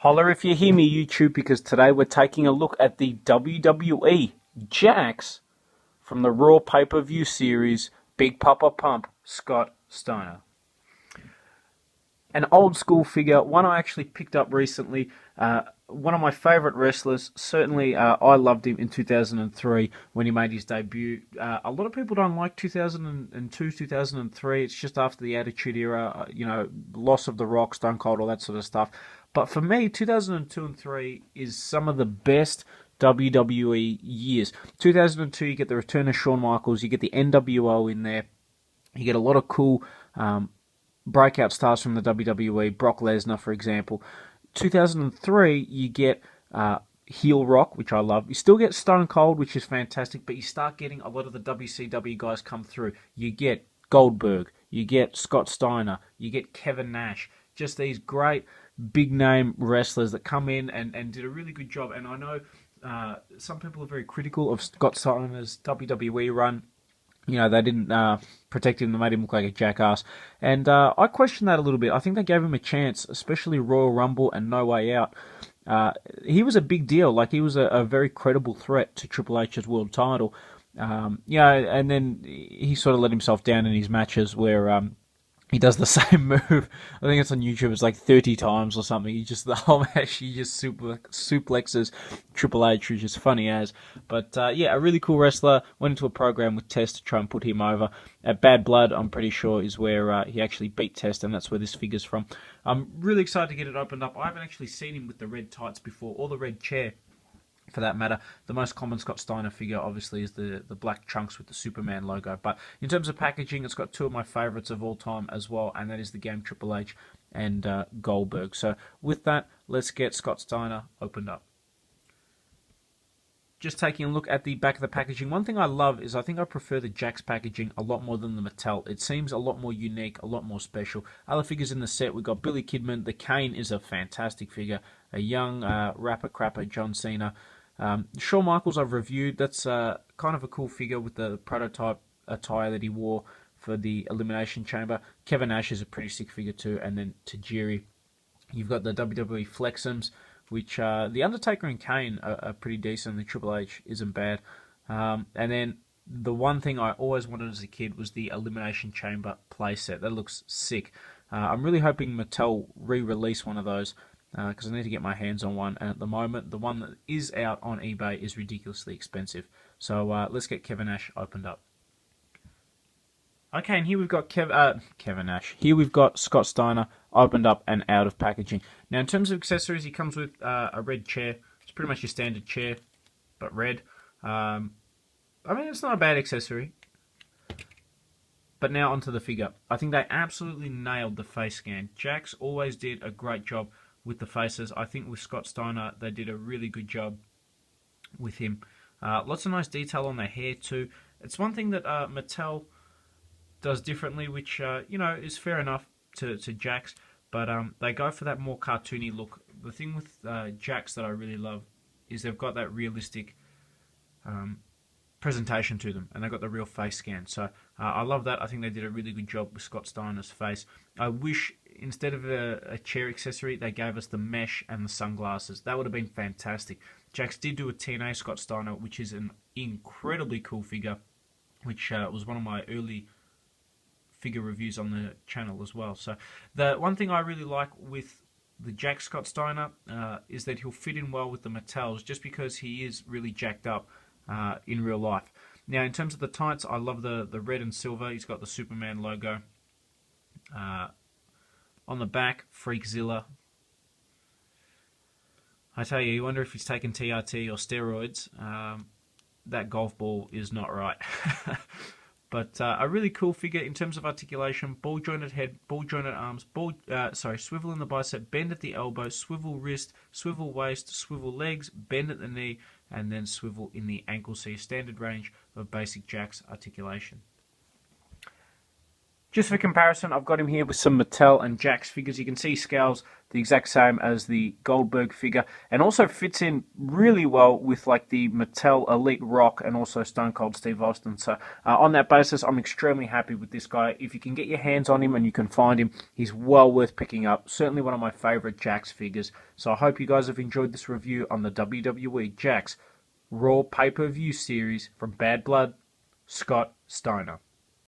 Holler if you hear me, YouTube, because today we're taking a look at the WWE Jax from the Raw pay-per-view series, Big Papa Pump, Scott Steiner. An old school figure, one I actually picked up recently, one of my favourite wrestlers. Certainly I loved him in 2003 when he made his debut. A lot of people don't like 2002, 2003. It's just after the Attitude Era, loss of The Rock, Stone Cold, all that sort of stuff. But for me, 2002 and 3 is some of the best WWE years. 2002, you get the return of Shawn Michaels, you get the NWO in there, you get a lot of cool breakout stars from the WWE, Brock Lesnar, for example. 2003, you get heel Rock, which I love. You still get Stone Cold, which is fantastic, but you start getting a lot of the WCW guys come through. You get Goldberg, you get Scott Steiner, you get Kevin Nash. Just these great big-name wrestlers that come in and did a really good job. And I know some people are very critical of Scott Steiner's WWE run. They didn't protect him. They made him look like a jackass. And I question that a little bit. I think they gave him a chance, especially Royal Rumble and No Way Out. He was a big deal. Like, he was a very credible threat to Triple H's world title. And then he sort of let himself down in his matches where he does the same move. I think it's on YouTube. It's like 30 times or something. The whole match, he just suplexes Triple H, which is funny as. But a really cool wrestler. Went into a program with Test to try and put him over. At Bad Blood, I'm pretty sure, is where he actually beat Test, and that's where this figure's from. I'm really excited to get it opened up. I haven't actually seen him with the red tights before, or the red chair, for that matter. The most common Scott Steiner figure, obviously, is the black trunks with the Superman logo. But in terms of packaging, it's got two of my favourites of all time as well, and that is the game Triple H and Goldberg. So with that, let's get Scott Steiner opened up. Just taking a look at the back of the packaging, one thing I love is I think I prefer the Jax packaging a lot more than the Mattel. It seems a lot more unique, a lot more special. Other figures in the set, we've got Billy Kidman. The Kane is a fantastic figure. A young rapper-crapper John Cena. Shawn Michaels I've reviewed. That's kind of a cool figure with the prototype attire that he wore for the Elimination Chamber. Kevin Nash is a pretty sick figure too. And then Tajiri. You've got the WWE Flexums, which the Undertaker and Kane are pretty decent. The Triple H isn't bad. And then the one thing I always wanted as a kid was the Elimination Chamber playset. That looks sick. I'm really hoping Mattel re-release one of those, because I need to get my hands on one. And at the moment, the one that is out on eBay is ridiculously expensive. So let's get Kevin Nash opened up. Okay, and here we've got Kevin Nash. Here we've got Scott Steiner opened up and out of packaging. Now, in terms of accessories, he comes with a red chair. It's pretty much your standard chair, but red. I mean, it's not a bad accessory. But now onto the figure. I think they absolutely nailed the face scan. Jax always did a great job with the faces. I think with Scott Steiner, they did a really good job with him. Lots of nice detail on their hair too. It's one thing that Mattel does differently, which is fair enough to Jax, but they go for that more cartoony look. The thing with Jax that I really love is they've got that realistic presentation to them, and they've got the real face scan. So I love that. I think they did a really good job with Scott Steiner's face. I wish instead of a chair accessory, they gave us the mesh and the sunglasses. That would have been fantastic. Jax did do a TNA Scott Steiner, which is an incredibly cool figure, which was one of my early figure reviews on the channel as well. So the one thing I really like with the Jax Scott Steiner is that he'll fit in well with the Mattels, just because he is really jacked up in real life. Now, in terms of the tights, I love the red and silver. He's got the Superman logo. On the back, Freakzilla. I tell you, you wonder if he's taken TRT or steroids. That golf ball is not right. But a really cool figure in terms of articulation. Ball jointed head, ball jointed arms, swivel in the bicep, bend at the elbow, swivel wrist, swivel waist, swivel legs, bend at the knee, and then swivel in the ankle. So your standard range of basic Jax articulation. Just for comparison, I've got him here with some Mattel and Jakks figures. You can see scales the exact same as the Goldberg figure, and also fits in really well with like the Mattel Elite Rock and also Stone Cold Steve Austin. So on that basis, I'm extremely happy with this guy. If you can get your hands on him and you can find him, he's well worth picking up. Certainly one of my favorite Jakks figures. So I hope you guys have enjoyed this review on the WWE Jakks Raw Pay-Per-View series from Bad Blood, Scott Steiner.